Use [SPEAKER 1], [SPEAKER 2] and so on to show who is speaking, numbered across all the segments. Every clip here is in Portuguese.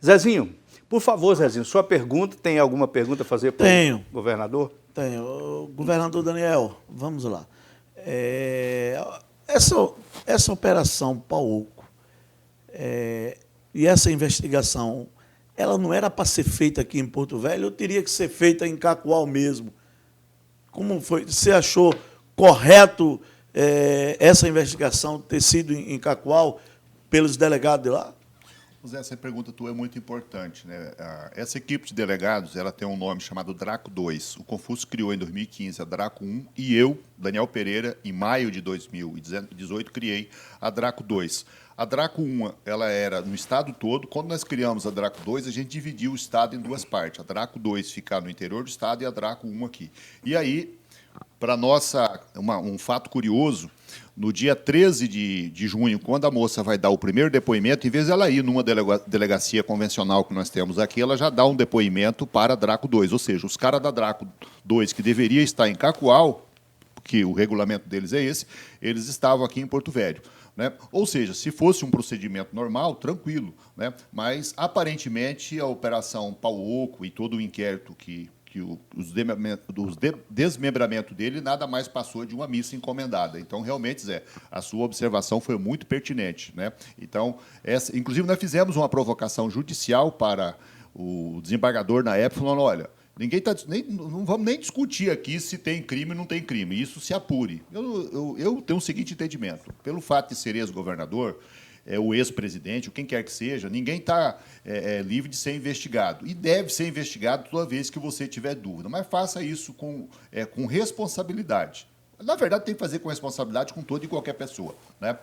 [SPEAKER 1] Zezinho, por favor, Zezinho, sua pergunta, tem alguma pergunta a fazer para o governador?
[SPEAKER 2] Tenho. Governador Daniel, vamos lá. Essa operação Pauoco e essa investigação, ela não era para ser feita aqui em Porto Velho ou teria que ser feita em Cacoal mesmo? Como foi? Você achou correto essa investigação ter sido em Cacoal pelos delegados de lá?
[SPEAKER 3] José, essa pergunta tua é muito importante, né? Essa equipe de delegados, ela tem um nome chamado Draco 2. O Confúcio criou em 2015 a Draco 1 e eu, Daniel Pereira, em maio de 2018, criei a Draco 2. A Draco 1, ela era no estado todo. Quando nós criamos a Draco 2, a gente dividiu o estado em duas partes. A Draco 2 ficar no interior do estado e a Draco 1 aqui. E aí, para um fato curioso, no dia 13 de junho, quando a moça vai dar o primeiro depoimento, em vez de ela ir numa delegacia convencional que nós temos aqui, ela já dá um depoimento para a Draco 2. Ou seja, os caras da Draco 2, que deveria estar em Cacoal, que o regulamento deles é esse, eles estavam aqui em Porto Velho, né? Ou seja, se fosse um procedimento normal, tranquilo, né? Mas, aparentemente, a Operação Pauoco e todo o inquérito que o desmembramento dele nada mais passou de uma missa encomendada. Então, realmente, Zé, a sua observação foi muito pertinente, né? Então, inclusive, nós fizemos uma provocação judicial para o desembargador na época, falando, olha, não vamos nem discutir aqui se tem crime ou não tem crime, isso se apure. Eu tenho o seguinte entendimento, pelo fato de ser ex-governador, o ex-presidente, ou quem quer que seja, ninguém está livre de ser investigado. E deve ser investigado toda vez que você tiver dúvida. Mas faça isso com responsabilidade. Na verdade, tem que fazer com responsabilidade com toda e qualquer pessoa, né?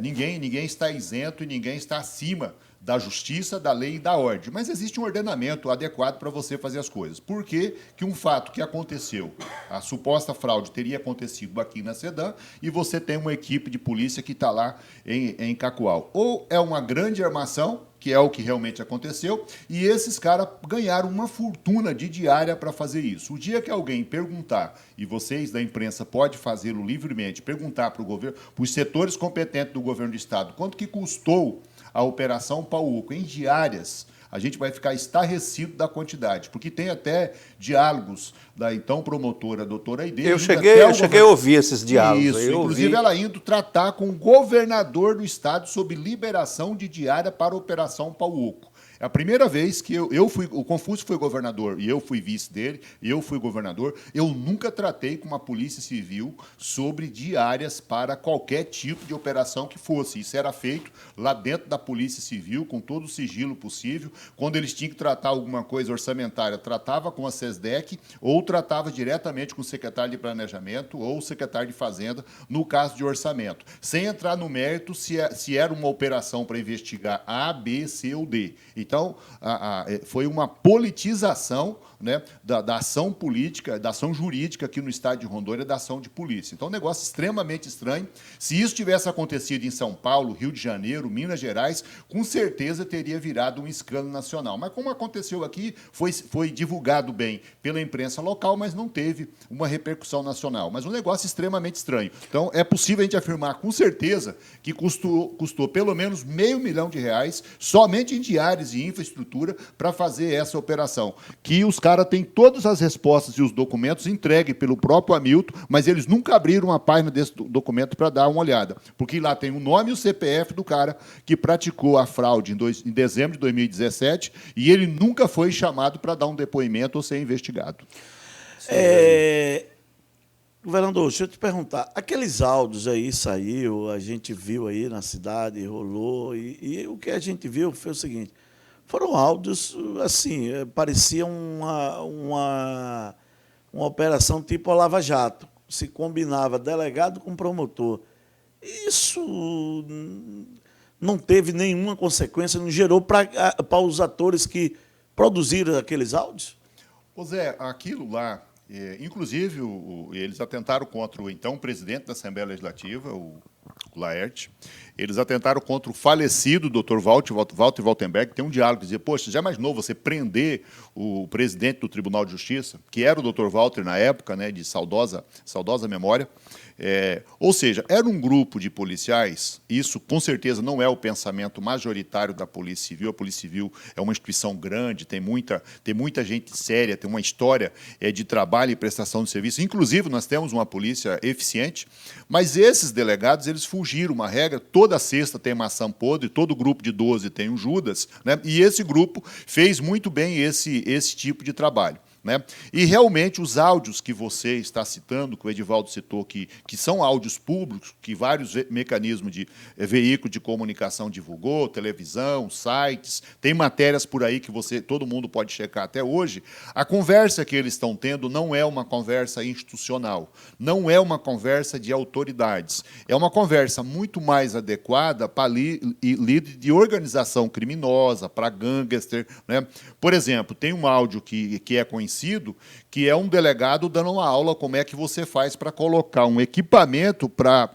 [SPEAKER 3] Ninguém está isento e ninguém está acima da justiça, da lei e da ordem. Mas existe um ordenamento adequado para você fazer as coisas. Por que um fato que aconteceu, a suposta fraude teria acontecido aqui na Sedã, e você tem uma equipe de polícia que está lá em Cacoal? Ou é uma grande armação, que é o que realmente aconteceu, e esses caras ganharam uma fortuna de diária para fazer isso. O dia que alguém perguntar, e vocês da imprensa podem fazê-lo livremente, perguntar para o governo, para os setores competentes do governo do Estado, quanto que custou a Operação Pauoco em diárias, a gente vai ficar estarrecido da quantidade, porque tem até diálogos da então promotora, doutora Aide.
[SPEAKER 1] Eu cheguei a ouvir esses diálogos.
[SPEAKER 3] Isso, inclusive ela indo tratar com o governador do estado sobre liberação de diária para a Operação Pauoco. É a primeira vez que o Confúcio foi governador e eu fui vice dele, e eu fui governador, eu nunca tratei com uma polícia civil sobre diárias para qualquer tipo de operação que fosse. Isso era feito lá dentro da Polícia Civil, com todo o sigilo possível. Quando eles tinham que tratar alguma coisa orçamentária, tratava com a SESDEC ou tratava diretamente com o secretário de Planejamento ou o secretário de Fazenda, no caso de orçamento, sem entrar no mérito se era uma operação para investigar A, B, C ou D. Então, foi uma politização, né, da ação política, da ação jurídica aqui no estado de Rondônia, da ação de polícia. Então, um negócio extremamente estranho. Se isso tivesse acontecido em São Paulo, Rio de Janeiro, Minas Gerais, com certeza teria virado um escândalo nacional. Mas como aconteceu aqui, foi divulgado bem pela imprensa local, mas não teve uma repercussão nacional. Mas um negócio extremamente estranho. Então, é possível a gente afirmar com certeza que custou pelo menos R$500 mil somente em diárias e infraestrutura para fazer essa operação. Que os caras têm todas as respostas e os documentos entregues pelo próprio Hamilton, mas eles nunca abriram uma página desse documento para dar uma olhada. Porque lá tem o nome e o CPF do cara que praticou a fraude em dezembro de 2017 e ele nunca foi chamado para dar um depoimento ou ser investigado.
[SPEAKER 2] Governador, deixa eu te perguntar, aqueles áudios aí saiu, a gente viu aí na cidade, rolou, e o que a gente viu foi o seguinte, foram áudios, assim, parecia uma operação tipo a Lava Jato, se combinava delegado com promotor. Isso não teve nenhuma consequência, não gerou para os atores que produziram aqueles áudios?
[SPEAKER 3] Ô Zé, aquilo lá, inclusive, eles atentaram contra o então presidente da Assembleia Legislativa, o Laerte. Eles atentaram contra o falecido Dr. Walter Waltenberg, que tem um diálogo que dizia, poxa, já imaginou você prender o presidente do Tribunal de Justiça, que era o Dr. Walter na época, né, de saudosa memória. Ou seja, era um grupo de policiais, isso com certeza não é o pensamento majoritário da Polícia Civil. A Polícia Civil é uma instituição grande, tem muita gente séria, tem uma história de trabalho e prestação de serviço. Inclusive, nós temos uma polícia eficiente, mas esses delegados eles fugiram uma regra. Toda sexta tem maçã podre, todo grupo de 12 tem um Judas, né? E esse grupo fez muito bem esse tipo de trabalho. Né? E, realmente, os áudios que você está citando, que o Edivaldo citou, que são áudios públicos, que vários mecanismos de veículo de comunicação divulgou, televisão, sites, tem matérias por aí que todo mundo pode checar até hoje, a conversa que eles estão tendo não é uma conversa institucional, não é uma conversa de autoridades, é uma conversa muito mais adequada para líder de organização criminosa, para gangster. Né? Por exemplo, tem um áudio que é conhecido, que é um delegado dando uma aula como é que você faz para colocar um equipamento para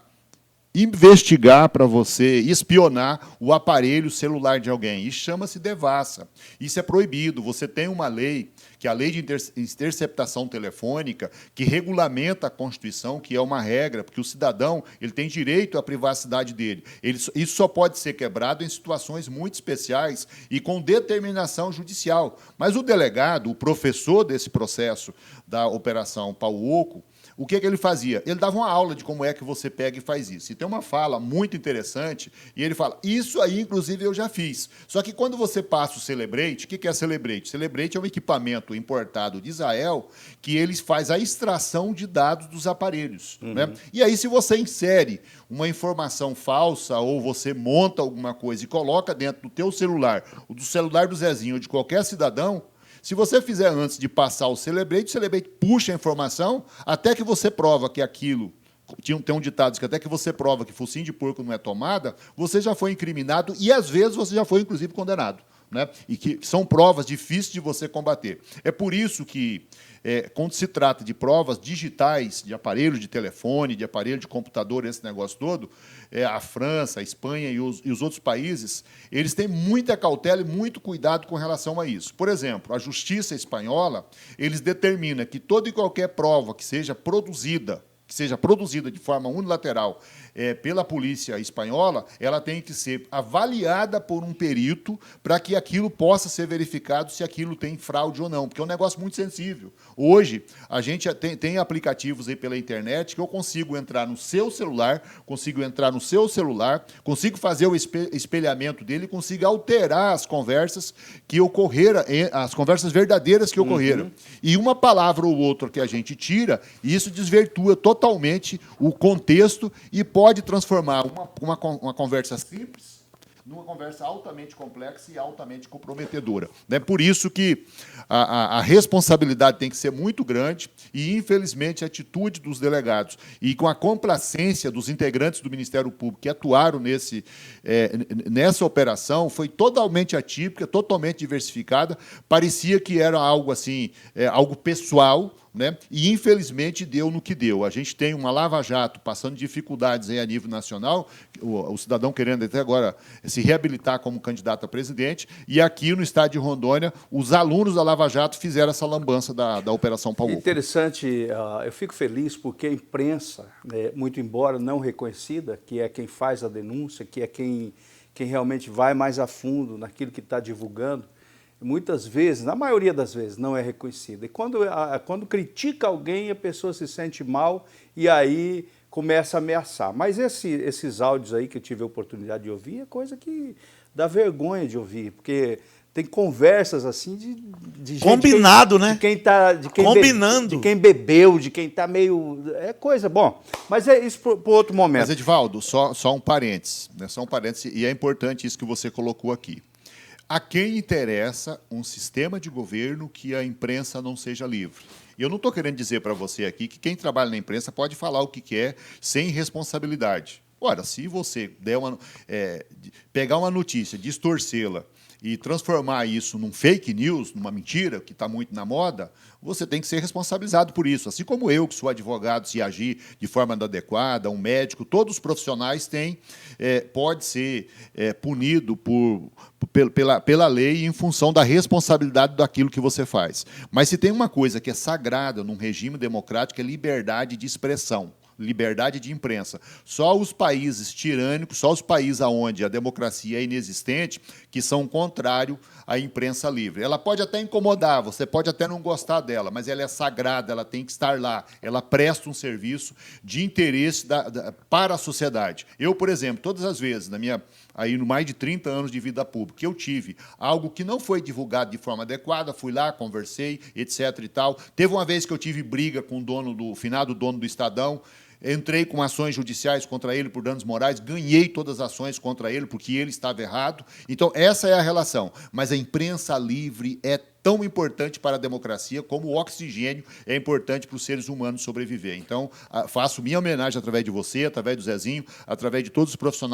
[SPEAKER 3] investigar, para você espionar o aparelho celular de alguém. Isso chama-se devassa. Isso é proibido. Você tem uma lei, que é a Lei de Interceptação Telefônica, que regulamenta a Constituição, que é uma regra, porque o cidadão ele tem direito à privacidade dele. Isso só pode ser quebrado em situações muito especiais e com determinação judicial. Mas o delegado, o professor desse processo da Operação Pau Oco, o que ele fazia? Ele dava uma aula de como é que você pega e faz isso. E tem uma fala muito interessante, e ele fala, isso aí, inclusive, eu já fiz. Só que quando você passa o Celebrate, o que é Celebrate? Celebrate é um equipamento importado de Israel que ele faz a extração de dados dos aparelhos. Né? E aí, se você insere uma informação falsa ou você monta alguma coisa e coloca dentro do teu celular, ou do celular do Zezinho ou de qualquer cidadão, se você fizer antes de passar o Celebrate puxa a informação até que você prova que aquilo... Tem um ditado que até que você prova que focinho de porco não é tomada, você já foi incriminado e, às vezes, você já foi, inclusive, condenado. Né? E que são provas difíceis de você combater. É por isso que, quando se trata de provas digitais, de aparelho de telefone, de aparelho de computador, esse negócio todo, a França, a Espanha e os outros países, eles têm muita cautela e muito cuidado com relação a isso. Por exemplo, a Justiça Espanhola, eles determinam que toda e qualquer prova que seja produzida de forma unilateral pela polícia espanhola, ela tem que ser avaliada por um perito para que aquilo possa ser verificado se aquilo tem fraude ou não, porque é um negócio muito sensível. Hoje, a gente tem aplicativos aí pela internet que eu consigo entrar no seu celular, consigo fazer o espelhamento dele, consigo alterar as conversas que ocorreram, as conversas verdadeiras que ocorreram. E uma palavra ou outra que a gente tira, isso desvirtua totalmente o contexto e pode transformar uma conversa simples numa conversa altamente complexa e altamente comprometedora. É por isso que a responsabilidade tem que ser muito grande e, infelizmente, a atitude dos delegados e com a complacência dos integrantes do Ministério Público que atuaram nessa operação foi totalmente atípica, totalmente diversificada, parecia que era algo assim, algo pessoal, né? E, infelizmente, deu no que deu. A gente tem uma lava-jato passando dificuldades aí a nível nacional, o cidadão querendo até agora se reabilitar como candidato a presidente, e aqui no estado de Rondônia, os alunos da Lava Jato fizeram essa lambança da Operação Pau Oco.
[SPEAKER 1] Interessante, eu fico feliz porque a imprensa, muito embora não reconhecida, que é quem faz a denúncia, que é quem realmente vai mais a fundo naquilo que está divulgando, muitas vezes, na maioria das vezes, não é reconhecida. E quando critica alguém, a pessoa se sente mal e aí começa a ameaçar. Mas esses áudios aí que eu tive a oportunidade de ouvir é coisa que dá vergonha de ouvir, porque tem conversas assim de gente...
[SPEAKER 2] Combinado, né?
[SPEAKER 1] Combinando. De quem bebeu, de quem está meio... É coisa... Bom, mas é isso para outro momento.
[SPEAKER 3] Mas, Edivaldo, só um parênteses, né? Só um parênteses, e é importante isso que você colocou aqui. A quem interessa um sistema de governo que a imprensa não seja livre? E eu não estou querendo dizer para você aqui que quem trabalha na imprensa pode falar o que quer sem responsabilidade. Ora, se você pegar uma notícia, distorcê-la e transformar isso num fake news, numa mentira, que está muito na moda, você tem que ser responsabilizado por isso. Assim como eu, que sou advogado, se agir de forma inadequada, um médico, todos os profissionais pode ser punido pela lei em função da responsabilidade daquilo que você faz. Mas se tem uma coisa que é sagrada num regime democrático, é liberdade de expressão. liberdade de imprensa. Só os países tirânicos, só os países onde a democracia é inexistente, que são contrários à imprensa livre. Ela pode até incomodar, você pode até não gostar dela, mas ela é sagrada, ela tem que estar lá, ela presta um serviço de interesse para a sociedade. Eu, por exemplo, todas as vezes, no mais de 30 anos de vida pública, eu tive algo que não foi divulgado de forma adequada, fui lá, conversei, etc. e tal. Teve uma vez que eu tive briga com o finado dono do Estadão, entrei com ações judiciais contra ele por danos morais, ganhei todas as ações contra ele porque ele estava errado. Então, essa é a relação. Mas a imprensa livre é tão importante para a democracia como o oxigênio é importante para os seres humanos sobreviver. Então, faço minha homenagem através de você, através do Zezinho, através de todos os profissionais